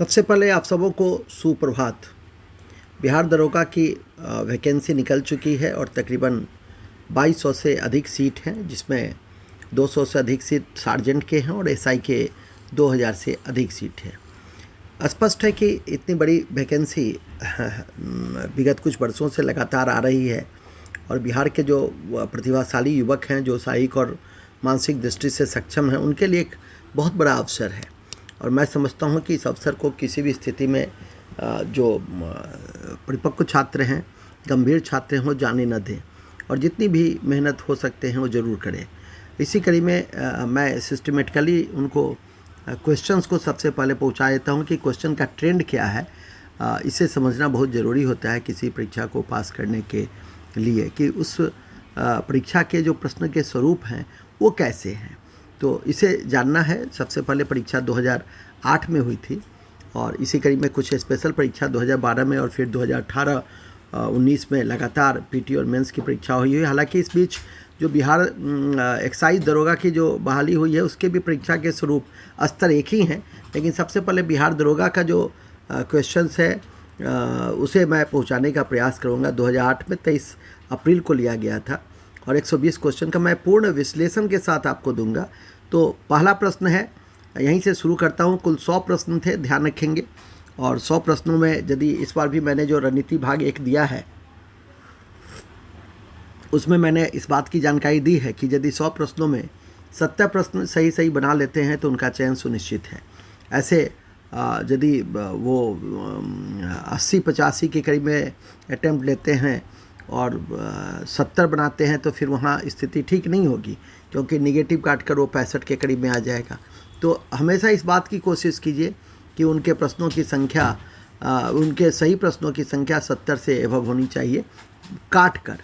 सबसे पहले आप सबों को सुप्रभात। बिहार दरोगा की वैकेंसी निकल चुकी है और तकरीबन 2200 से अधिक सीट हैं, जिसमें 200 से अधिक सीट सार्जेंट के हैं और एसआई के 2000 से अधिक सीट हैं। स्पष्ट है कि इतनी बड़ी वैकेंसी विगत कुछ वर्षों से लगातार आ रही है और बिहार के जो प्रतिभाशाली युवक हैं, जो शारीरिक और मानसिक दृष्टि से सक्षम हैं, उनके लिए एक बहुत बड़ा अवसर है। और मैं समझता हूं कि इस अवसर को किसी भी स्थिति में जो परिपक्व छात्र हैं, गंभीर छात्र हैं, वो जाने न दें और जितनी भी मेहनत हो सकते हैं वो ज़रूर करें। इसी कड़ी में मैं सिस्टमेटिकली उनको क्वेश्चंस को सबसे पहले पहुंचा देता हूं कि क्वेश्चन का ट्रेंड क्या है। इसे समझना बहुत ज़रूरी होता है किसी परीक्षा को पास करने के लिए, कि उस परीक्षा के जो प्रश्न के स्वरूप हैं वो कैसे हैं। तो इसे जानना है। सबसे पहले परीक्षा 2008 में हुई थी और इसी कड़ी में कुछ स्पेशल परीक्षा 2012 में और फिर 2018-19 में लगातार पीटी और मेंस की परीक्षा हुई है। हालांकि इस बीच जो बिहार एक्साइज दरोगा की जो बहाली हुई है उसके भी परीक्षा के स्वरूप स्तर एक ही हैं, लेकिन सबसे पहले बिहार दरोगा का जो क्वेश्चंस है उसे मैं पहुंचाने का प्रयास करूंगा। 2008 में 23 अप्रैल को लिया गया था और 120 क्वेश्चन का मैं पूर्ण विश्लेषण के साथ आपको दूंगा। तो पहला प्रश्न है, यहीं से शुरू करता हूं। कुल 100 प्रश्न थे, ध्यान रखेंगे। और 100 प्रश्नों में यदि इस बार भी मैंने जो रणनीति भाग 1 दिया है उसमें मैंने इस बात की जानकारी दी है कि यदि 100 प्रश्नों में 70 प्रश्न सही बना लेते हैं तो उनका चयन सुनिश्चित है। ऐसे यदि वो 80-85 के करीब में अटैम्प्ट लेते हैं और 70 बनाते हैं तो फिर वहाँ स्थिति ठीक नहीं होगी, क्योंकि निगेटिव काट कर वो 65 के करीब में आ जाएगा। तो हमेशा इस बात की कोशिश कीजिए कि उनके प्रश्नों की संख्या, उनके सही प्रश्नों की संख्या 70 से एबव होनी चाहिए, काट कर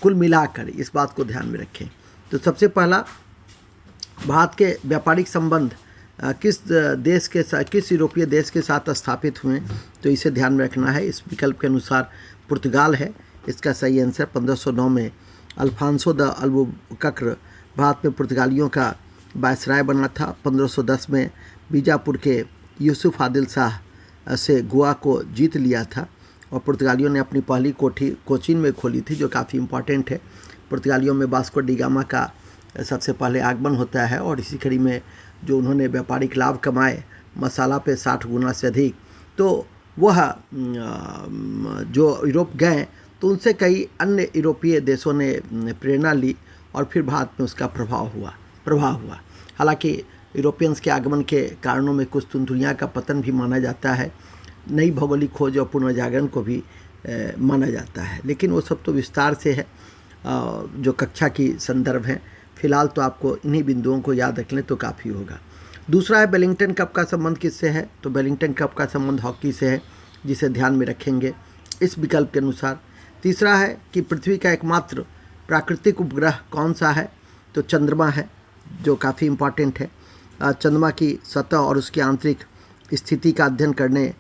कुल मिलाकर। इस बात को ध्यान में रखें। तो सबसे पहला, भारत के व्यापारिक संबंध किस यूरोपीय देश के साथ स्थापित हुए, तो इसे ध्यान में रखना है। इस विकल्प के अनुसार पुर्तगाल है इसका सही आंसर। 1509 में अल्फांसो द अल्बुकर्क भारत में पुर्तगालियों का वायसराय बना था। 1510 में बीजापुर के यूसुफ आदिल शाह से गोवा को जीत लिया था और पुर्तगालियों ने अपनी पहली कोठी कोचीन में खोली थी, जो काफ़ी इम्पॉर्टेंट है। पुर्तगालियों में वास्को डी गामा का सबसे पहले आगमन होता है और इसी कड़ी में जो उन्होंने व्यापारिक लाभ कमाए मसाला पे 60 गुना से अधिक, तो वह जो यूरोप गए तो उनसे कई अन्य यूरोपीय देशों ने प्रेरणा ली और फिर भारत में उसका प्रभाव हुआ। हालांकि यूरोपियंस के आगमन के कारणों में कुछ दुनिया का पतन भी माना जाता है, नई भौगोलिक खोज और पुनर्जागरण को भी माना जाता है, लेकिन वो सब तो विस्तार से है जो कक्षा की संदर्भ है। फिलहाल तो आपको इन्हीं बिंदुओं को याद रख लें तो काफ़ी होगा। दूसरा है, वेलिंगटन कप का संबंध किससे है, तो वेलिंगटन कप का संबंध हॉकी से है, जिसे ध्यान में रखेंगे इस विकल्प के अनुसार। तीसरा है कि पृथ्वी का एकमात्र प्राकृतिक उपग्रह कौन सा है, तो चंद्रमा है, जो काफ़ी इम्पॉर्टेंट है। चंद्रमा की सतह और उसकी आंतरिक स्थिति का अध्ययन करने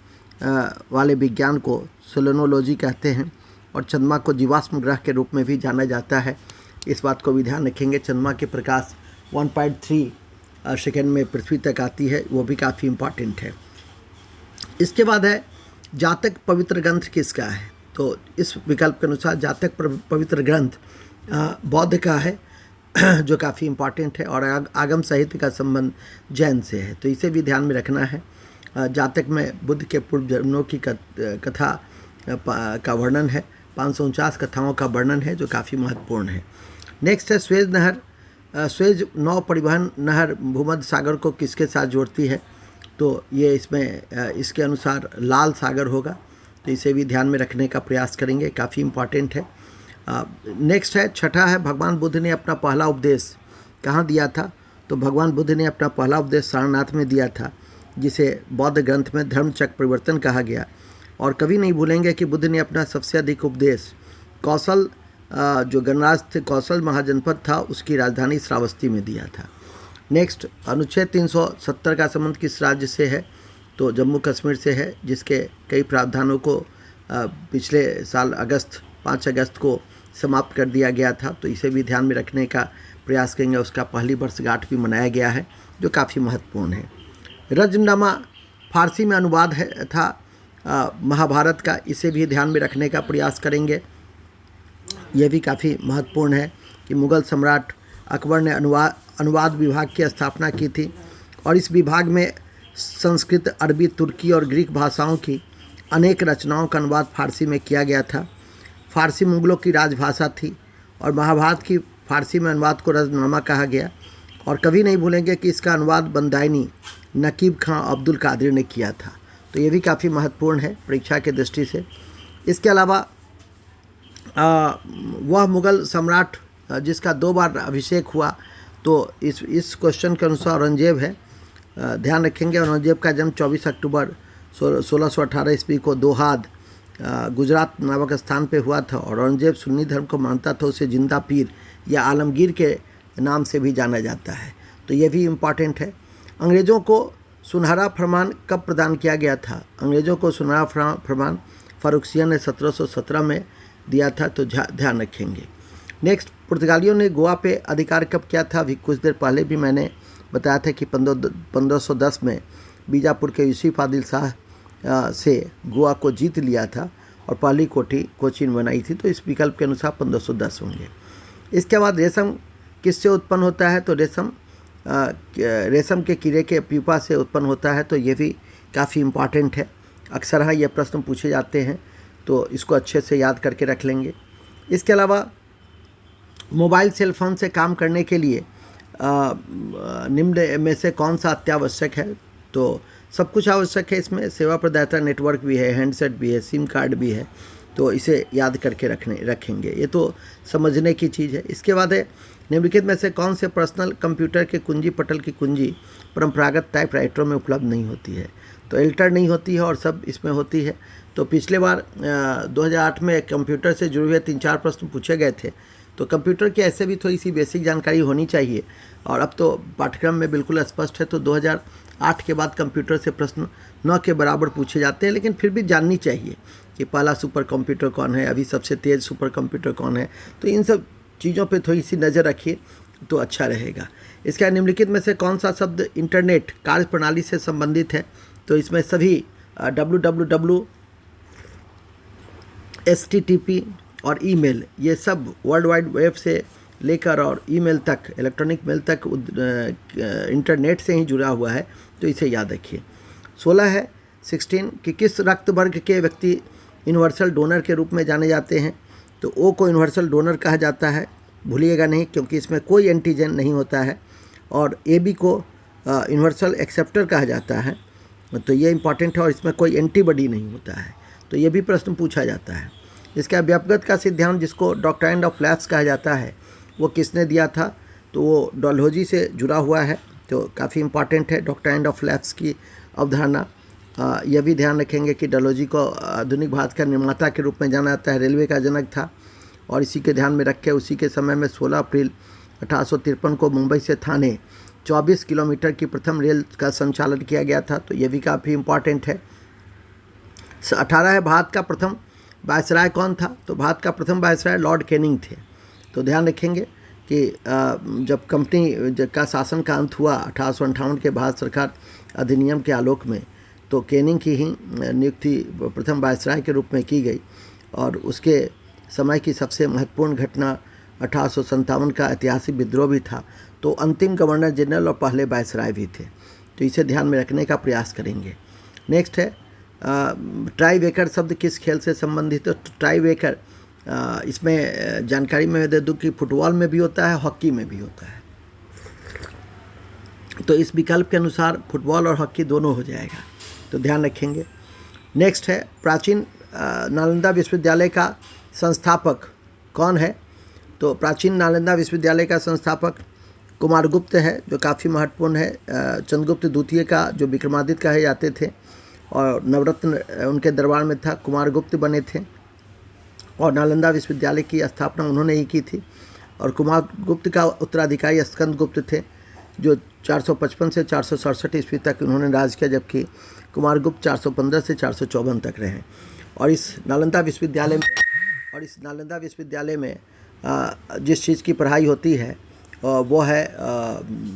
वाले विज्ञान को सोलेनोलॉजी कहते हैं और चंद्रमा को जीवाश्म ग्रह के रूप में भी जाना जाता है। इस बात को भी ध्यान रखेंगे। चंद्रमा के प्रकाश 1.3 सेकेंड में पृथ्वी तक आती है, वो भी काफ़ी इम्पॉर्टेंट है। इसके बाद है, जातक पवित्र ग्रंथ किसका है, तो इस विकल्प के अनुसार जातक पवित्र ग्रंथ बौद्ध का है, जो काफ़ी इम्पॉर्टेंट है। और आगम साहित्य का संबंध जैन से है, तो इसे भी ध्यान में रखना है। जातक में बुद्ध के पूर्व जन्मों की कथा का वर्णन है, 549 कथाओं का वर्णन है, जो काफ़ी महत्वपूर्ण है। नेक्स्ट है, स्वेज नौ परिवहन नहर भूमध्य सागर को किसके साथ जोड़ती है, तो ये इसमें इसके अनुसार लाल सागर होगा, तो इसे भी ध्यान में रखने का प्रयास करेंगे, काफ़ी इम्पॉर्टेंट है। नेक्स्ट है, छठा है, भगवान बुद्ध ने अपना पहला उपदेश कहाँ दिया था, तो भगवान बुद्ध ने अपना पहला उपदेश सारनाथ में दिया था, जिसे बौद्ध ग्रंथ में धर्मचक्र परिवर्तन कहा गया। और कभी नहीं भूलेंगे कि बुद्ध ने अपना सबसे अधिक उपदेश कौशल, जो गणराज थे, कौशल महाजनपद था, उसकी राजधानी श्रावस्ती में दिया था। नेक्स्ट, अनुच्छेद 370 का संबंध किस राज्य से है, तो जम्मू कश्मीर से है, जिसके कई प्रावधानों को पिछले साल 5 अगस्त को समाप्त कर दिया गया था, तो इसे भी ध्यान में रखने का प्रयास करेंगे। उसका पहली वर्षगांठ भी मनाया गया है, जो काफ़ी महत्वपूर्ण है। रजनामा फारसी में अनुवाद है था महाभारत का, इसे भी ध्यान में रखने का प्रयास करेंगे। यह भी काफ़ी महत्वपूर्ण है कि मुग़ल सम्राट अकबर ने अनुवाद विभाग की स्थापना की थी और इस विभाग में संस्कृत, अरबी, तुर्की और ग्रीक भाषाओं की अनेक रचनाओं का अनुवाद फारसी में किया गया था। फारसी मुग़लों की राजभाषा थी और महाभारत की फारसी में अनुवाद को रज़नामा कहा गया। और कभी नहीं भूलेंगे कि इसका अनुवाद बंदायनी नकीब खां अब्दुल कादिर ने किया था। तो ये भी काफ़ी महत्वपूर्ण है परीक्षा के दृष्टि से। इसके अलावा वह मुग़ल सम्राट जिसका 2 बार अभिषेक हुआ, तो इस क्वेश्चन के अनुसार औरंगजेब है। ध्यान रखेंगे औरंगजेब का जन्म 24 अक्टूबर 1618 ईस्वी को दोहाद गुजरात नामक स्थान पे हुआ था और औरंगजेब सुन्नी धर्म को मानता था। उसे जिंदा पीर या आलमगीर के नाम से भी जाना जाता है। तो ये भी इम्पॉर्टेंट है। अंग्रेज़ों को सुनहरा फरमान कब प्रदान किया गया था? अंग्रेज़ों को सुनहरा फरमान फारूकसिया ने 1717 में दिया था, तो ध्यान रखेंगे। नेक्स्ट, पुर्तगालियों ने गोवा पे अधिकार कब किया था? अभी कुछ देर पहले भी मैंने बताया था कि 1510 में बीजापुर के यूसुफ आदिल शाह से गोवा को जीत लिया था और पहली कोचीन बनाई थी। तो इस विकल्प के अनुसार 1510 होंगे। इसके बाद रेशम किससे उत्पन्न होता है? तो रेशम के कीड़े के प्यूपा से उत्पन्न होता है। तो ये भी काफ़ी इम्पॉर्टेंट है। अक्सर हाँ ये प्रश्न पूछे जाते हैं, तो इसको अच्छे से याद करके रख लेंगे। इसके अलावा मोबाइल सेल फोन से काम करने के लिए निम्न में से कौन सा अत्यावश्यक है? तो सब कुछ आवश्यक है इसमें। सेवा प्रदाता नेटवर्क भी है, हैंडसेट भी है, सिम कार्ड भी है। तो इसे याद करके रखेंगे। ये तो समझने की चीज़ है। इसके बाद है निम्नलिखित में से कौन से पर्सनल कंप्यूटर के कुंजी पटल की कुंजी परंपरागत टाइपराइटरों में उपलब्ध नहीं होती है? तो एल्टर नहीं होती है और सब इसमें होती है। तो पिछले बार 2008 में कंप्यूटर से जुड़े हुए 3-4 प्रश्न पूछे गए थे। तो कंप्यूटर की ऐसे भी थोड़ी सी बेसिक जानकारी होनी चाहिए और अब तो पाठ्यक्रम में बिल्कुल स्पष्ट है। तो 2008 के बाद कंप्यूटर से प्रश्न न के बराबर पूछे जाते हैं, लेकिन फिर भी जाननी चाहिए कि पहला सुपर कंप्यूटर कौन है, अभी सबसे तेज़ सुपर कंप्यूटर कौन है। तो इन सब चीज़ों पे थोड़ी सी नज़र रखिए तो अच्छा रहेगा। इसके निम्नलिखित में से कौन सा शब्द इंटरनेट कार्य प्रणाली से संबंधित है? तो इसमें सभी www, HTTP और ईमेल, ये सब वर्ल्ड वाइड वेब से लेकर और ईमेल तक, इलेक्ट्रॉनिक मेल तक इंटरनेट से ही जुड़ा हुआ है। तो इसे याद रखिए। 16 कि किस रक्त वर्ग के व्यक्ति यूनिवर्सल डोनर के रूप में जाने जाते हैं? तो ओ को यूनिवर्सल डोनर कहा जाता है, भूलिएगा नहीं, क्योंकि इसमें कोई एंटीजन नहीं होता है। और AB को यूनिवर्सल एक्सेप्टर कहा जाता है। तो ये इंपॉर्टेंट है और इसमें कोई एंटीबॉडी नहीं होता है। तो ये भी प्रश्न पूछा जाता है। इसका व्यापकता का सिद्धांत, जिसको डॉक्ट्राइन ऑफ लैप्स कहा जाता है, वो किसने दिया था? तो वो डलहौजी से जुड़ा हुआ है। तो काफ़ी इम्पॉर्टेंट है डॉक्ट्राइन ऑफ लैप्स की अवधारणा। यह भी ध्यान रखेंगे कि डलहौजी को आधुनिक भारत का निर्माता के रूप में जाना जाता है, रेलवे का जनक था। और इसी के ध्यान में रखे उसी के समय में 16 अप्रैल 1853 को मुंबई से थाने 24 किलोमीटर की प्रथम रेल का संचालन किया गया था। तो ये भी काफ़ी इम्पॉर्टेंट है। 18 है भारत का प्रथम वायसराय कौन था? तो भारत का प्रथम वायसराय लॉर्ड कैनिंग थे। तो ध्यान रखेंगे कि जब कंपनी का शासन का अंत हुआ 1858 के भारत सरकार अधिनियम के आलोक में, तो कैनिंग की ही नियुक्ति प्रथम वायसराय के रूप में की गई। और उसके समय की सबसे महत्वपूर्ण घटना 1857 का ऐतिहासिक विद्रोह भी था। तो अंतिम गवर्नर जनरल और पहले वायसराय भी थे। तो इसे ध्यान में रखने का प्रयास करेंगे। नेक्स्ट है ट्राई वेकर शब्द किस खेल से संबंधित है? तो ट्राई वेकर इसमें जानकारी में दे दूँ कि फुटबॉल में भी होता है, हॉकी में भी होता है। तो इस विकल्प के अनुसार फुटबॉल और हॉकी दोनों हो जाएगा। तो ध्यान रखेंगे। नेक्स्ट है प्राचीन नालंदा विश्वविद्यालय का संस्थापक कौन है? तो प्राचीन नालंदा विश्वविद्यालय का संस्थापक कुमारगुप्त है, जो काफ़ी महत्वपूर्ण है। चंद्रगुप्त द्वितीय का जो विक्रमादित्य कहे जाते थे और नवरत्न उनके दरबार में था, कुमारगुप्त बने थे। और नालंदा विश्वविद्यालय की स्थापना उन्होंने ही की थी। और कुमारगुप्त का उत्तराधिकारी स्कंदगुप्त थे, जो 455 से 467 ईस्वी तक उन्होंने राज किया, जबकि कुमारगुप्त 415 से 454 तक रहे। और इस नालंदा विश्वविद्यालय में जिस चीज़ की पढ़ाई होती है वो है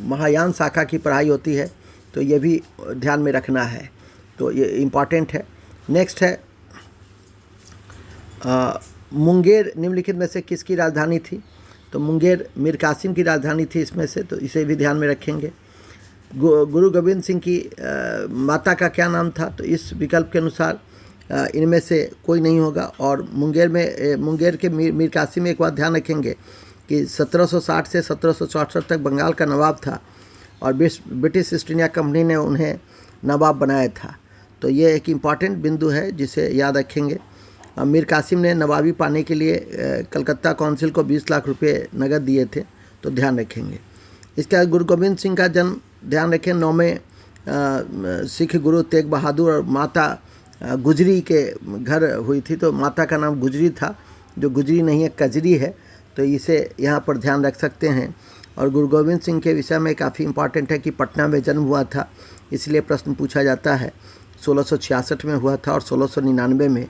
महायान शाखा की पढ़ाई होती है। तो ये भी ध्यान में रखना है। तो ये इम्पॉर्टेंट है। नेक्स्ट है मुंगेर निम्नलिखित में से किसकी राजधानी थी? तो मुंगेर मीर कासिम की राजधानी थी इसमें से, तो इसे भी ध्यान में रखेंगे। गुरु गोविंद सिंह की माता का क्या नाम था? तो इस विकल्प के अनुसार इनमें से कोई नहीं होगा। और मुंगेर के मीर कासिम में एक बात ध्यान रखेंगे कि 1760 से 1764 तक बंगाल का नवाब था और ब्रिटिश ईस्ट इंडिया कंपनी ने उन्हें नवाब बनाया था। तो ये एक इम्पॉर्टेंट बिंदु है जिसे याद रखेंगे। मीर कासिम ने नवाबी पाने के लिए कलकत्ता काउंसिल को 20 लाख रुपए नगद दिए थे, तो ध्यान रखेंगे। इसका गुरु गोविंद सिंह का जन्म ध्यान रखें 9वें सिख गुरु तेग बहादुर और माता गुजरी के घर हुई थी। तो माता का नाम गुजरी था, जो गुजरी नहीं है कजरी है, तो इसे यहाँ पर ध्यान रख सकते हैं। और गुरु गोविंद सिंह के विषय में काफ़ी इम्पॉर्टेंट है कि पटना में जन्म हुआ था, इसलिए प्रश्न पूछा जाता है। 1666 में हुआ था और 1699 में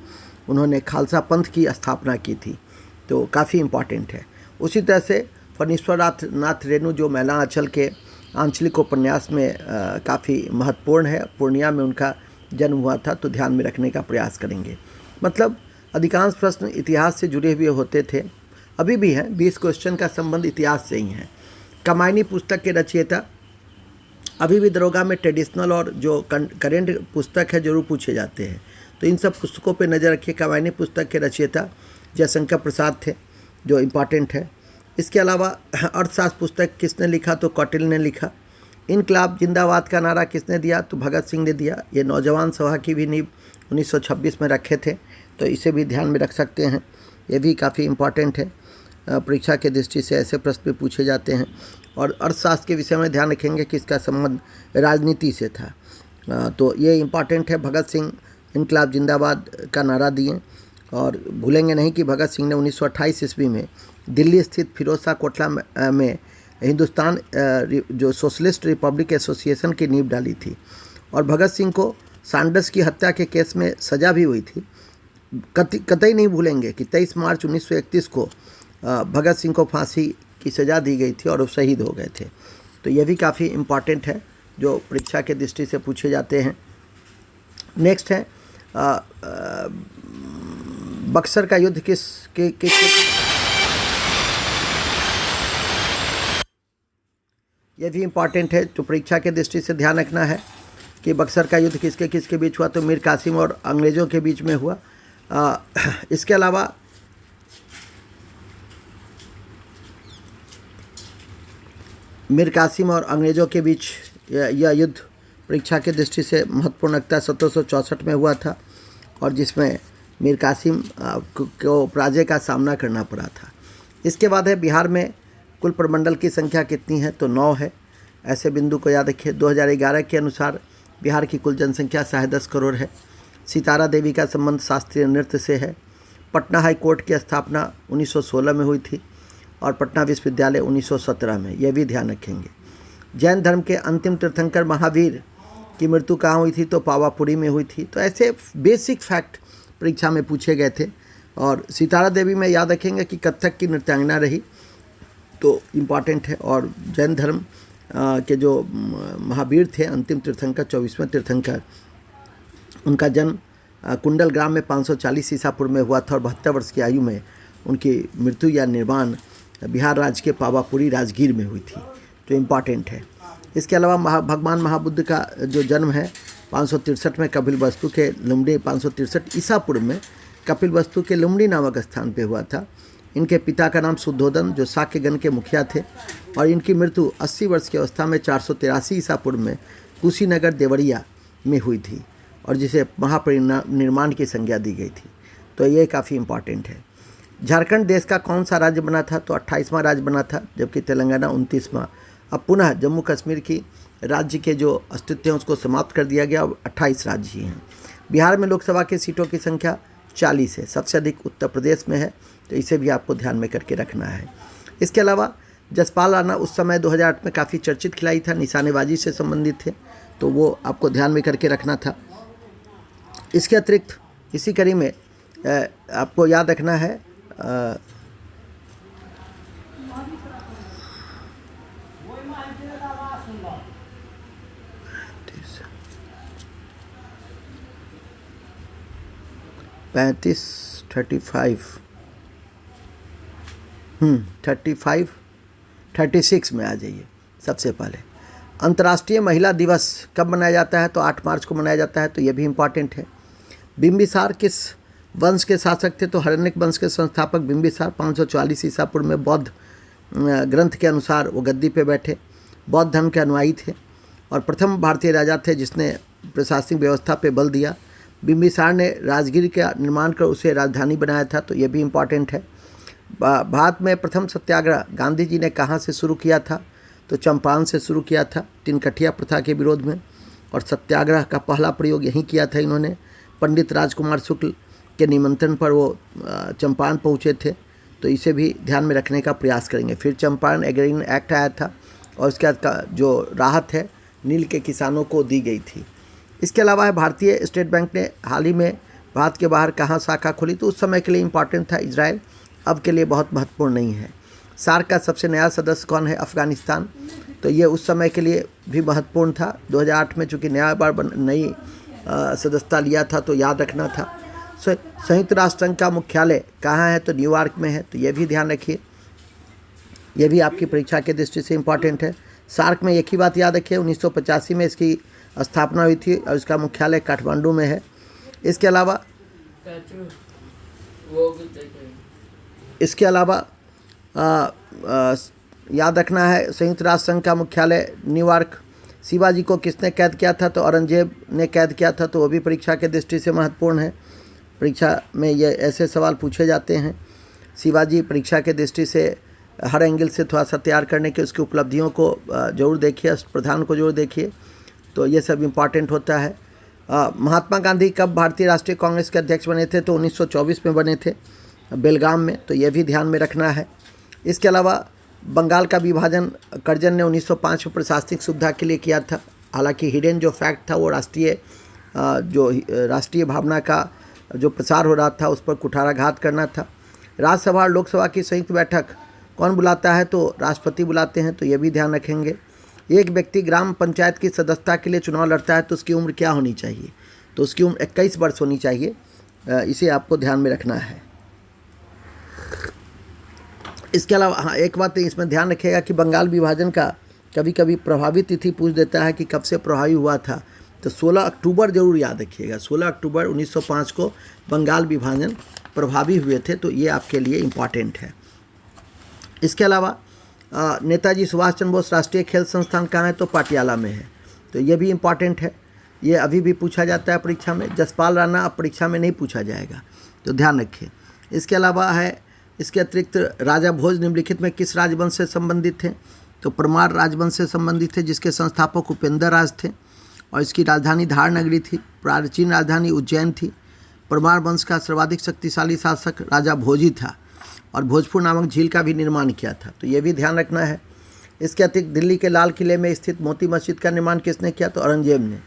उन्होंने खालसा पंथ की स्थापना की थी, तो काफ़ी इम्पॉर्टेंट है। उसी तरह से फणीश्वर नाथ रेणु जो मैला आंचल के आंचलिक उपन्यास में काफ़ी महत्वपूर्ण है, पूर्णिया में उनका जन्म हुआ था, तो ध्यान में रखने का प्रयास करेंगे। मतलब अधिकांश प्रश्न इतिहास से जुड़े हुए होते थे, अभी भी हैं। 20 क्वेश्चन का संबंध इतिहास से ही है। कमायनी पुस्तक के रचयिता अभी भी दरोगा में ट्रेडिशनल और जो करेंट पुस्तक है जरूर पूछे जाते हैं, तो इन सब पुस्तकों पे नज़र रखिए। कमायनी पुस्तक के रचयिता जयशंकर प्रसाद थे, जो इम्पॉर्टेंट है। इसके अलावा अर्थशास्त्र पुस्तक किसने लिखा? तो कौटिल्य ने लिखा। इनकलाब जिंदाबाद का नारा किसने दिया? तो भगत सिंह ने दिया। ये नौजवान सभा की भी नींव 1926 में रखे थे, तो इसे भी ध्यान में रख सकते हैं। ये भी काफ़ी इम्पॉर्टेंट है, परीक्षा के दृष्टि से ऐसे प्रश्न भी पूछे जाते हैं। और अर्थशास्त्र के विषय में ध्यान रखेंगे कि इसका संबंध राजनीति से था, तो ये इम्पॉर्टेंट है। भगत सिंह इनकलाब जिंदाबाद का नारा दिए। और भूलेंगे नहीं कि भगत सिंह ने 1928 ईस्वी में दिल्ली स्थित फिरोज शाह कोटला में हिंदुस्तान जो सोशलिस्ट रिपब्लिक एसोसिएशन की नींव डाली थी। और भगत सिंह को सैंडर्स की हत्या के केस में सज़ा भी हुई थी। कतई नहीं भूलेंगे कि 23 मार्च 1931 को भगत सिंह को फांसी की सज़ा दी गई थी और वो शहीद हो गए थे। तो ये भी काफ़ी इम्पॉर्टेंट है, जो परीक्षा के दृष्टि से पूछे जाते हैं। नेक्स्ट है बक्सर का युद्ध ये भी इम्पॉर्टेंट है, तो परीक्षा के दृष्टि से ध्यान रखना है कि बक्सर का युद्ध किसके किसके बीच हुआ? तो मीर कासिम और अंग्रेज़ों के बीच में हुआ। इसके अलावा मीर कासिम और अंग्रेज़ों के बीच यह युद्ध परीक्षा के दृष्टि से महत्वपूर्णता 1764 में हुआ था, और जिसमें मीर कासिम को पराजय का सामना करना पड़ा था। इसके बाद है बिहार में कुल प्रमंडल की संख्या कितनी है? तो 9 है। ऐसे बिंदु को याद रखिए। 2011 के अनुसार बिहार की कुल जनसंख्या 10.5 करोड़ है। सितारा देवी का संबंध शास्त्रीय नृत्य से है। पटना हाई कोर्ट की स्थापना 1916 में हुई थी और पटना विश्वविद्यालय 1917 में, यह भी ध्यान रखेंगे। जैन धर्म के अंतिम तीर्थंकर महावीर की मृत्यु कहाँ हुई थी? तो पावापुरी में हुई थी। तो ऐसे बेसिक फैक्ट परीक्षा में पूछे गए थे। और सितारा देवी में याद रखेंगे कि कथक की नृत्यांगना रही, तो इम्पॉर्टेंट है। और जैन धर्म के जो महावीर थे, अंतिम तीर्थंकर, 24वें तीर्थंकर, उनका जन्म कुंडल ग्राम में 540 ईसा पूर्व में हुआ था और 72 वर्ष की आयु में उनकी मृत्यु या निर्वाण बिहार राज्य के पावापुरी राजगीर में हुई थी, तो इम्पॉर्टेंट है। इसके अलावा भगवान महाबुद्ध का जो जन्म है 563 में कपिलवस्तु के लुम्डी, 563 ईसा पूर्व में कपिलवस्तु के लुम्डी नामक स्थान पे हुआ था। इनके पिता का नाम शुद्धोदन, जो शाक्यगण के मुखिया थे, और इनकी मृत्यु 80 वर्ष की अवस्था में 483 ईसा पूर्व में कुशीनगर देवरिया में हुई थी, और जिसे महापरिनिर्वाण की संज्ञा दी गई थी। तो ये काफ़ी इम्पॉर्टेंट है। झारखंड देश का कौन सा राज्य बना था? तो 28वां राज्य बना था, जबकि तेलंगाना 29वां। अब पुनः जम्मू कश्मीर की राज्य के जो अस्तित्व हैं उसको समाप्त कर दिया गया, अब 28 राज्य ही हैं। बिहार में लोकसभा की सीटों की संख्या 40 है, सबसे अधिक उत्तर प्रदेश में है, तो इसे भी आपको ध्यान में करके रखना है। इसके अलावा जसपाल राणा उस समय 2008 में काफ़ी चर्चित खिलाड़ी था, निशानेबाजी से संबंधित थे, तो वो आपको ध्यान में करके रखना था। इसके अतिरिक्त इसी कड़ी में आपको याद रखना है 35 35 35 36 में आ जाइए। सबसे पहले अंतर्राष्ट्रीय महिला दिवस कब मनाया जाता है? तो 8 मार्च को मनाया जाता है, तो ये भी इम्पॉर्टेंट है। बिंबिसार किस वंश के शासक थे? तो हरण्यक वंश के संस्थापक बिंबिसार 544 ईसा पूर्व में बौद्ध ग्रंथ के अनुसार वो गद्दी पे बैठे, बौद्ध धर्म के अनुयायी थे और प्रथम भारतीय राजा थे जिसने प्रशासनिक व्यवस्था पे बल दिया। बिंबिसार ने राजगीर का निर्माण कर उसे राजधानी बनाया था, तो ये भी इम्पॉर्टेंट है। भारत में प्रथम सत्याग्रह गांधी जी ने कहाँ से शुरू किया था? तो चंपारण से शुरू किया था, तिनकठिया प्रथा के विरोध में, और सत्याग्रह का पहला प्रयोग यहीं किया था इन्होंने। पंडित राजकुमार शुक्ल के निमंत्रण पर वो चंपारण पहुँचे थे, तो इसे भी ध्यान में रखने का प्रयास करेंगे। फिर चंपारण एग्रीमेंट एक्ट आया था और उसके बाद जो राहत है नील के किसानों को दी गई थी। इसके अलावा है भारतीय स्टेट बैंक ने हाल ही में भारत के बाहर कहाँ शाखा खोली? तो उस समय के लिए इम्पॉर्टेंट था इजराइल, अब के लिए बहुत महत्वपूर्ण नहीं है। सार्क का सबसे नया सदस्य कौन है? अफगानिस्तान, तो ये उस समय के लिए भी महत्वपूर्ण था। 2008 में चूँकि नया बार नई सदस्यता लिया था, तो याद रखना था। संयुक्त राष्ट्र संघ का मुख्यालय कहाँ है? तो न्यूयॉर्क में है, तो ये भी ध्यान रखिए, ये भी आपकी परीक्षा के दृष्टि से इम्पॉर्टेंट है। सार्क में एक ही बात याद रखिए, 1985 में इसकी स्थापना हुई थी और इसका मुख्यालय काठमांडू में है। इसके अलावा याद रखना है संयुक्त राष्ट्र संघ का मुख्यालय न्यूयॉर्क। शिवाजी को किसने कैद किया था? तो औरंगजेब ने कैद किया था, तो वो भी परीक्षा के दृष्टि से महत्वपूर्ण है। परीक्षा में ये ऐसे सवाल पूछे जाते हैं। शिवाजी परीक्षा के दृष्टि से हर एंगल से थोड़ा सा तैयार करने के, उसकी उपलब्धियों को जरूर देखिए, प्रधान को जरूर देखिए, तो ये सब इम्पॉर्टेंट होता है। महात्मा गांधी कब भारतीय राष्ट्रीय कांग्रेस के अध्यक्ष बने थे? तो 1924 में बने थे, बेलगाम में, तो ये भी ध्यान में रखना है। इसके अलावा बंगाल का विभाजन कर्जन ने 1905 में प्रशासनिक सुविधा के लिए किया था। हालांकि हिडन जो फैक्ट था वो राष्ट्रीय भावना का जो प्रसार हो रहा था उस पर कुठाराघात करना था। राज्यसभा और लोकसभा की संयुक्त बैठक कौन बुलाता है? तो राष्ट्रपति बुलाते हैं, तो ये भी ध्यान रखेंगे। एक व्यक्ति ग्राम पंचायत की सदस्यता के लिए चुनाव लड़ता है तो उसकी उम्र क्या होनी चाहिए? तो उसकी उम्र 21 वर्ष होनी चाहिए, इसे आपको ध्यान में रखना है। इसके अलावा हाँ, एक बात इसमें ध्यान रखिएगा कि बंगाल विभाजन का कभी कभी प्रभावी तिथि पूछ देता है कि कब से प्रभावी हुआ था, तो 16 अक्टूबर जरूर याद रखिएगा। 16 अक्टूबर 1905 को बंगाल विभाजन प्रभावी हुए थे, तो ये आपके लिए इम्पॉर्टेंट है। इसके अलावा नेताजी सुभाष चंद्र बोस राष्ट्रीय खेल संस्थान कहाँ है? तो पाटियाला में है, तो ये भी इम्पॉर्टेंट है, ये अभी भी पूछा जाता है परीक्षा में। जसपाल राणा अब परीक्षा में नहीं पूछा जाएगा, तो ध्यान रखिए। इसके अलावा है, इसके अतिरिक्त राजा भोज निम्नलिखित में किस राजवंश से संबंधित थे? तो परमार राजवंश से संबंधित थे, जिसके संस्थापक उपेंद्र राज थे और इसकी राजधानी धार नगरी थी। प्राचीन राजधानी उज्जैन थी। परमार वंश का सर्वाधिक शक्तिशाली शासक राजा भोज ही था और भोजपुर नामक झील का भी निर्माण किया था, तो ये भी ध्यान रखना है। इसके अतिरिक्त दिल्ली के लाल किले में स्थित मोती मस्जिद का निर्माण किसने किया? तो औरंगजेब ने,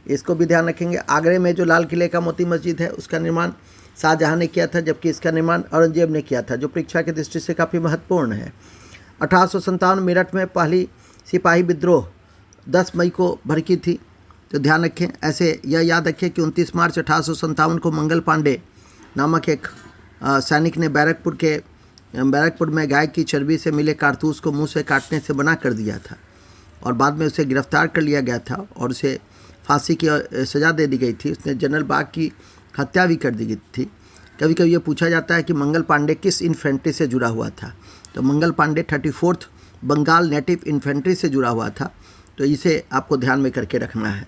इसको भी ध्यान रखेंगे। आगरे में जो लाल किले का मोती मस्जिद है उसका निर्माण शाहजहां ने किया था, जबकि इसका निर्माण औरंगजेब ने किया था, जो परीक्षा की दृष्टि से काफ़ी महत्वपूर्ण है। 1857 मेरठ में पहली सिपाही विद्रोह 10 मई को भड़की थी, तो ध्यान रखें। ऐसे यह याद रखें कि 29 मार्च 1857 को मंगल पांडे नामक एक सैनिक ने बैरकपुर में गाय की चर्बी से मिले कारतूस को मुंह से काटने से मना कर दिया था और बाद में उसे गिरफ्तार कर लिया गया था और उसे फांसी की सज़ा दे दी गई थी। उसने जनरल बाग की हत्या भी कर दी गई थी। कभी कभी ये पूछा जाता है कि मंगल पांडे किस इन्फेंट्री से जुड़ा हुआ था? तो Mangal Pandey 34th Bengal native infantry से जुड़ा हुआ था, तो इसे आपको ध्यान में करके रखना है।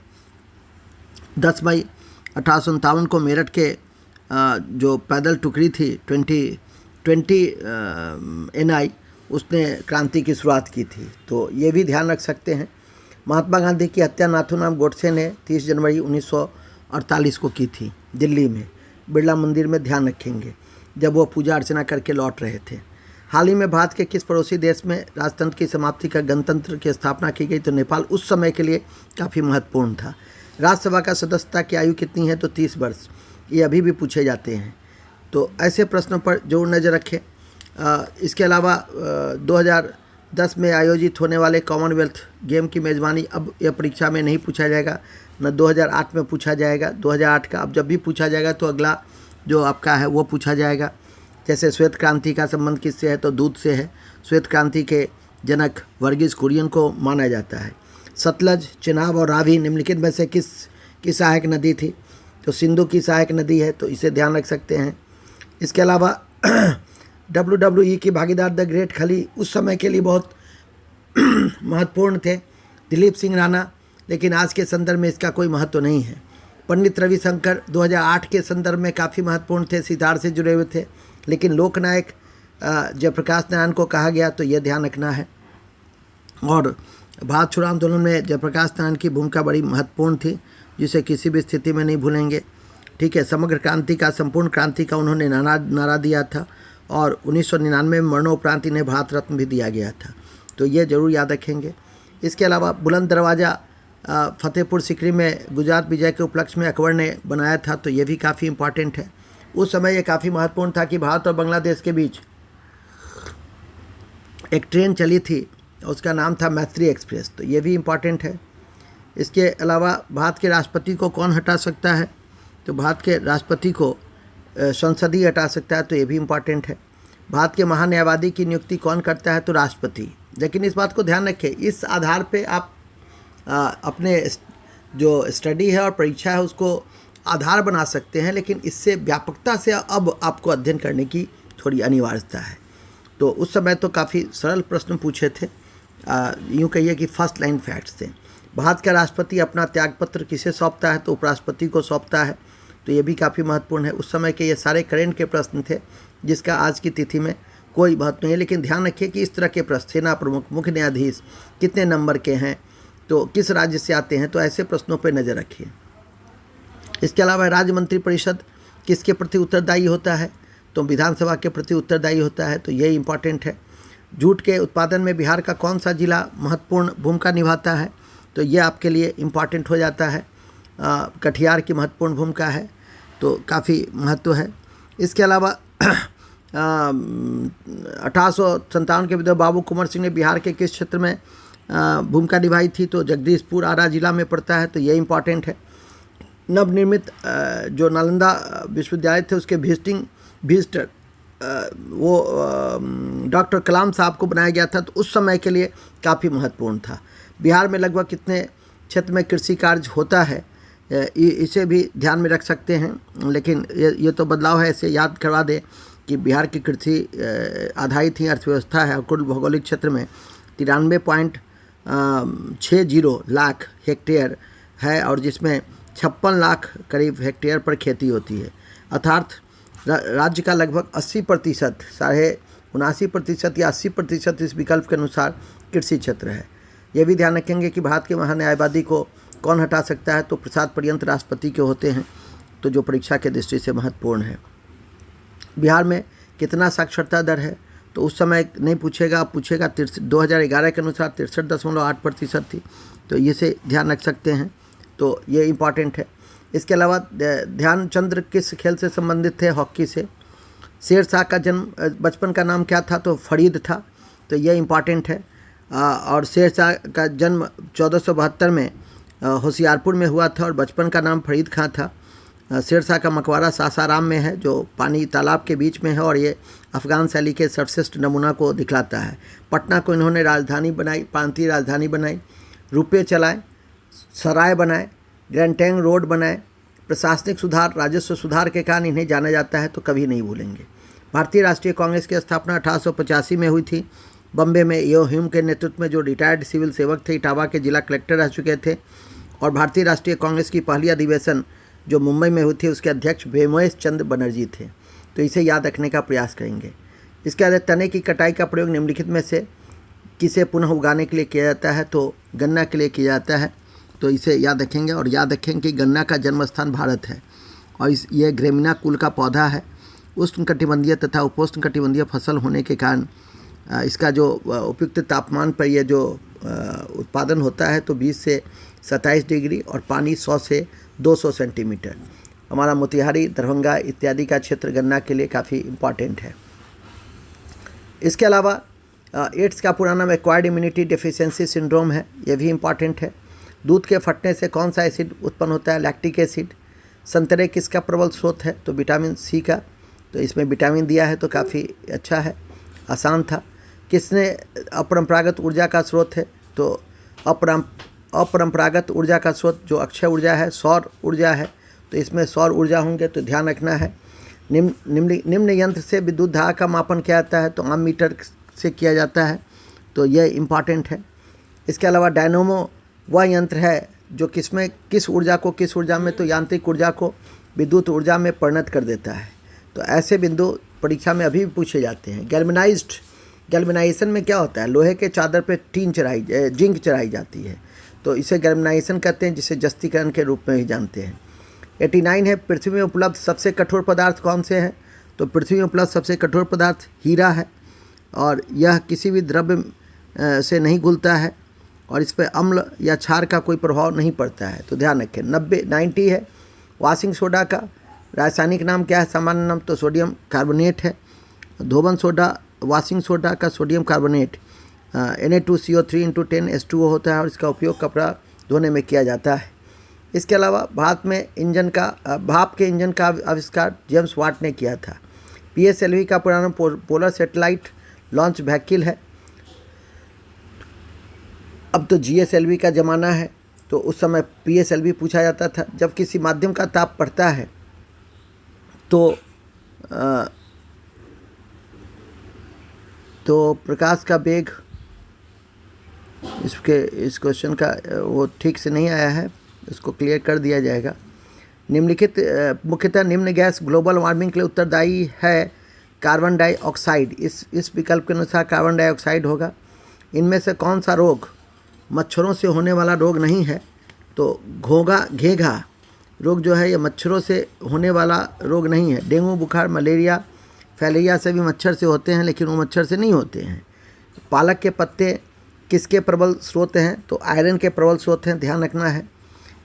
10 मई 1857 को मेरठ के जो पैदल टुकड़ी थी 20 NI, उसने क्रांति की शुरुआत की थी, तो ये भी ध्यान रख सकते हैं। महात्मा गांधी की हत्या नाथूराम गोडसे ने 30 जनवरी 1948 को की थी दिल्ली में बिरला मंदिर में, ध्यान रखेंगे, जब वो पूजा अर्चना करके लौट रहे थे। हाल ही में भारत के किस पड़ोसी देश में राजतंत्र की समाप्ति का गणतंत्र की स्थापना की गई? तो नेपाल उस समय के लिए काफ़ी महत्वपूर्ण था। राज्यसभा का सदस्यता की आयु कितनी है? तो 30 वर्ष, ये अभी भी पूछे जाते हैं, तो ऐसे प्रश्नों पर जरूर नज़र रखें। इसके अलावा 2010 में आयोजित होने वाले कॉमनवेल्थ गेम की मेज़बानी अब यह परीक्षा में नहीं पूछा जाएगा, न 2008 में पूछा जाएगा। 2008 का अब जब भी पूछा जाएगा तो अगला जो आपका है वो पूछा जाएगा। जैसे श्वेत क्रांति का संबंध किससे है, तो दूध से है। श्वेत क्रांति के जनक वर्गीज कुरियन को माना जाता है। सतलज, चिनाब और रावी निम्नलिखित में से किस सहायक नदी थी, तो सिंधु की सहायक नदी है, तो इसे ध्यान रख सकते हैं। इसके अलावा WWE की भागीदार द ग्रेट खली उस समय के लिए बहुत महत्वपूर्ण थे, दिलीप सिंह राणा, लेकिन आज के संदर्भ में इसका कोई महत्व नहीं है। पंडित रविशंकर 2008 के संदर्भ में काफ़ी महत्वपूर्ण थे, सितार से जुड़े हुए थे, लेकिन लोकनायक जयप्रकाश नारायण को कहा गया, तो यह ध्यान रखना है। और भारत छोड़ो आंदोलन में जयप्रकाश नारायण की भूमिका बड़ी महत्वपूर्ण थी, जिसे किसी भी स्थिति में नहीं भूलेंगे। ठीक है, समग्र क्रांति का, संपूर्ण क्रांति का उन्होंने नारा दिया था और 1999 में मरणोपरांत इन्हें भारत रत्न भी दिया गया था, तो ये जरूर याद रखेंगे। इसके अलावा बुलंद दरवाज़ा फतेहपुर सीकरी में गुजरात विजय के उपलक्ष्य में अकबर ने बनाया था, तो ये भी काफ़ी इम्पॉर्टेंट है। उस समय ये काफ़ी महत्वपूर्ण था कि भारत और बांग्लादेश के बीच एक ट्रेन चली थी, उसका नाम था मैत्री एक्सप्रेस, तो ये भी इम्पॉर्टेंट है। इसके अलावा भारत के राष्ट्रपति को कौन हटा सकता है, तो भारत के राष्ट्रपति को संसद ही हटा सकता है, तो ये भी इम्पॉर्टेंट है। भारत के महान्यायवादी की नियुक्ति कौन करता है, तो राष्ट्रपति। लेकिन इस बात को ध्यान रखें, इस आधार पे आप अपने जो स्टडी है और परीक्षा है उसको आधार बना सकते हैं, लेकिन इससे व्यापकता से अब आपको अध्ययन करने की थोड़ी अनिवार्यता है। तो उस समय तो काफ़ी सरल प्रश्न पूछे थे, यूँ कहिए कि फर्स्ट लाइन फैक्ट्स थे। भारत का राष्ट्रपति अपना त्यागपत्र किसे सौंपता है, तो उपराष्ट्रपति को सौंपता है, तो ये भी काफ़ी महत्वपूर्ण है। उस समय के ये सारे करेंट के प्रश्न थे, जिसका आज की तिथि में कोई महत्व नहीं है, लेकिन ध्यान रखिए कि इस तरह के प्रश्न, सेना प्रमुख, मुख्य न्यायाधीश कितने नंबर के हैं, तो किस राज्य से आते हैं, तो ऐसे प्रश्नों पर नज़र रखिए। इसके अलावा राज्य मंत्रिपरिषद किसके प्रति उत्तरदायी होता है, तो विधानसभा के प्रति उत्तरदायी होता है, तो ये इम्पॉर्टेंट है। जूट के उत्पादन में बिहार का कौन सा जिला महत्वपूर्ण भूमिका निभाता है, तो ये आपके लिए इम्पॉर्टेंट हो जाता है। कटिहार की महत्वपूर्ण भूमिका है, तो काफ़ी महत्व है। इसके अलावा 1857 के विद्रोह बाबू कुंवर सिंह ने बिहार के किस क्षेत्र में भूमिका निभाई थी, तो जगदीशपुर आरा जिला में पड़ता है, तो ये इम्पॉर्टेंट है। नवनिर्मित जो नालंदा विश्वविद्यालय थे उसके विजिटर वो डॉक्टर कलाम साहब को बनाया गया था, तो उस समय के लिए काफ़ी महत्वपूर्ण था। बिहार में लगभग कितने क्षेत्र में कृषि कार्य होता है, इसे भी ध्यान में रख सकते हैं, लेकिन ये तो बदलाव है, इसे याद करवा दें कि बिहार की कृषि आधारित ही अर्थव्यवस्था है। कुल भौगोलिक क्षेत्र में 93.60 लाख हेक्टेयर है, और जिसमें 56 लाख करीब हेक्टेयर पर खेती होती है, अर्थात राज्य का लगभग 80%, 79.5% या 80% इस विकल्प के अनुसार कृषि क्षेत्र है। यह भी ध्यान रखेंगे कि भारत के महान्यायवादी को कौन हटा सकता है, तो प्रसाद पर्यंत राष्ट्रपति के होते हैं, तो जो परीक्षा के दृष्टि से महत्वपूर्ण है। बिहार में कितना साक्षरता दर है, तो उस समय नहीं पूछेगा, आप पूछेगा 2011 के अनुसार 63.8% थी, तो इसे ध्यान रख सकते हैं, तो ये इम्पॉर्टेंट है। इसके अलावा ध्यानचंद्र किस खेल से संबंधित थे, हॉकी से। शेरशाह का जन्म, बचपन का नाम क्या था, तो फरीद था, तो ये इम्पॉर्टेंट है। और शेरशाह का जन्म 1472 में होशियारपुर में हुआ था और बचपन का नाम फरीद खां था। शेरशाह का मकबरा सासाराम में है, जो पानी तालाब के बीच में है, और ये अफ़गान शैली के सर्वश्रेष्ठ नमूना को दिखलाता है। पटना को इन्होंने राजधानी बनाई, प्रांतीय राजधानी बनाई, रुपये चलाए, सराय बनाए, ग्रैंड टैंक रोड बनाए, प्रशासनिक सुधार, राजस्व सुधार के कारण इन्हें जाना जाता है, तो कभी नहीं भूलेंगे। भारतीय राष्ट्रीय कांग्रेस की स्थापना 1885 में हुई थी। बम्बे में यो ह्यूम के नेतृत्व में, जो रिटायर्ड सिविल सेवक थे, इटावा के जिला कलेक्टर रह चुके थे। और भारतीय राष्ट्रीय कांग्रेस की पहली अधिवेशन जो मुंबई में हुई थी, उसके अध्यक्ष भीमेश चंद्र बनर्जी थे, तो इसे याद रखने का प्रयास करेंगे। इसके बाद तने की कटाई का प्रयोग निम्नलिखित में से किसे पुनः उगाने के लिए किया जाता है, तो गन्ना के लिए किया जाता है, तो इसे याद रखेंगे। और याद रखेंगे कि गन्ना का जन्म स्थान भारत है, और ये ग्रेमिना कुल का पौधा है। उष्णकटिबंधीय तथा उपोष्णकटिबंधीय फसल होने के कारण इसका जो उपयुक्त तापमान पर यह जो उत्पादन होता है, तो 20 से 27 डिग्री, और पानी 100 से 200 सेंटीमीटर। हमारा मोतिहारी, दरभंगा इत्यादि का क्षेत्र गन्ना के लिए काफ़ी इम्पॉर्टेंट है। इसके अलावा एड्स का पुराना नाम एक्वायर्ड इम्यूनिटी डेफिशिएंसी सिंड्रोम है, यह भी इम्पॉर्टेंट है। दूध के फटने से कौन सा एसिड उत्पन्न होता है, लैक्टिक एसिड। संतरे किसका प्रबल स्रोत है? तो विटामिन सी का, तो इसमें विटामिन दिया है तो काफ़ी अच्छा है, आसान था। किसने अपरंपरागत ऊर्जा का स्रोत है? तो अपरंपरागत ऊर्जा का स्रोत जो अक्षय ऊर्जा है, सौर ऊर्जा है, तो इसमें सौर ऊर्जा होंगे, तो ध्यान रखना है। निम्न यंत्र से विद्युत धारा का मापन किया जाता है? तो आम मीटर से किया जाता है, तो यह इम्पॉर्टेंट है। इसके अलावा डायनोमो वह यंत्र है जो किस ऊर्जा को किस ऊर्जा में, तो यांत्रिक ऊर्जा को विद्युत ऊर्जा में परिणत कर देता है। तो ऐसे बिंदु परीक्षा में अभी भी पूछे जाते हैं। गैल्वेनाइजेशन में क्या होता है? लोहे के चादर पे जिंक चढ़ाई जाती है, तो इसे गैल्वेनाइजेशन कहते हैं, जिसे जस्तीकरण के रूप में भी जानते हैं। 89 है, पृथ्वी में उपलब्ध सबसे कठोर पदार्थ कौन से हैं? तो पृथ्वी में उपलब्ध सबसे कठोर पदार्थ हीरा है, और यह किसी भी द्रव्य से नहीं घुलता है, और इस पर अम्ल या क्षार का कोई प्रभाव नहीं पड़ता है, तो ध्यान रखें। 90 है, वॉशिंग सोडा का रासायनिक नाम क्या है? सामान्य नाम तो सोडियम कार्बोनेट है। धोबन सोडा, वॉशिंग सोडा का सोडियम कार्बोनेट Na2CO3 × 10H2O होता है, और इसका उपयोग कपड़ा धोने में किया जाता है। इसके अलावा भारत में भाप के इंजन का आविष्कार जेम्स वाट ने किया था। PSLV का पुराना पोलर सैटेलाइट लॉन्च व्हीकल है। अब तो GSLV का ज़माना है, तो उस समय PSLV पूछा जाता था। जब किसी माध्यम का ताप बढ़ता है तो प्रकाश का वेग, इस क्वेश्चन का वो ठीक से नहीं आया है, इसको क्लियर कर दिया जाएगा। निम्नलिखित मुख्यतः निम्न गैस ग्लोबल वार्मिंग के लिए उत्तरदायी है? Carbon dioxide. इस विकल्प के अनुसार कार्बन डाइऑक्साइड होगा। इनमें से कौन सा रोग मच्छरों से होने वाला रोग नहीं है? तो घेघा रोग जो है, ये मच्छरों से होने वाला रोग नहीं है। डेंगू, बुखार, मलेरिया, फैलेरिया से भी मच्छर से होते हैं, लेकिन वो मच्छर से नहीं होते हैं। पालक के पत्ते किसके प्रबल स्रोत हैं? तो आयरन के प्रबल स्रोत हैं, ध्यान रखना है।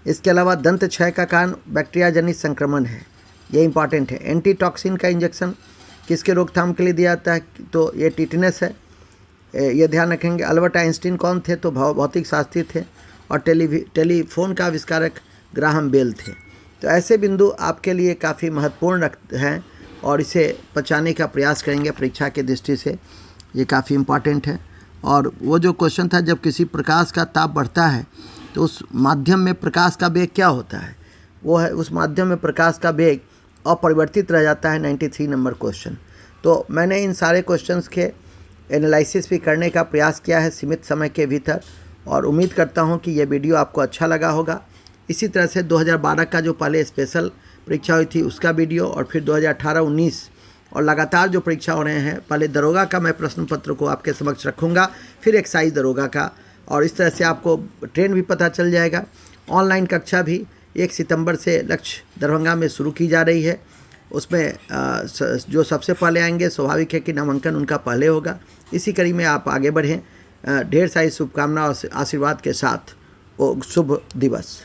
इसके अलावा दंत क्षय का कारण बैक्टीरिया जनित संक्रमण है, ये इंपॉर्टेंट है। एंटीटॉक्सिन का इंजेक्शन किसके रोकथाम के लिए दिया जाता है? तो ये टिटनेस है, ये ध्यान रखेंगे। अल्बर्ट आइंस्टीन कौन थे? तो भौतिक शास्त्री थे, और टेलीफोन का आविष्कारक ग्राहम बेल थे। तो ऐसे बिंदु आपके लिए काफ़ी महत्वपूर्ण हैं, और इसे पहचानने का प्रयास करेंगे परीक्षा की दृष्टि से, ये काफ़ी इम्पॉर्टेंट है। और वो जो क्वेश्चन था, जब किसी प्रकाश का ताप बढ़ता है तो उस माध्यम में प्रकाश का वेग क्या होता है? वो है, उस माध्यम में प्रकाश का वेग अपरिवर्तित रह जाता है। 93 नंबर क्वेश्चन। तो मैंने इन सारे क्वेश्चंस के एनालिसिस भी करने का प्रयास किया है सीमित समय के भीतर, और उम्मीद करता हूं कि ये वीडियो आपको अच्छा लगा होगा। इसी तरह से 2012 का जो पहले स्पेशल परीक्षा हुई थी उसका वीडियो, और फिर 2018-19 और लगातार जो परीक्षा हो रहे हैं, पहले दरोगा का मैं प्रश्न पत्र को आपके समक्ष रखूँगा, फिर एक्साइज दरोगा का, और इस तरह से आपको ट्रेंड भी पता चल जाएगा। ऑनलाइन कक्षा भी 1 सितंबर से लक्ष्य दरभंगा में शुरू की जा रही है। उसमें जो सबसे पहले आएंगे, स्वाभाविक है कि नामांकन उनका पहले होगा। इसी कड़ी में आप आगे बढ़ें। ढेर सारी शुभकामनाओं और आशीर्वाद के साथ शुभ दिवस।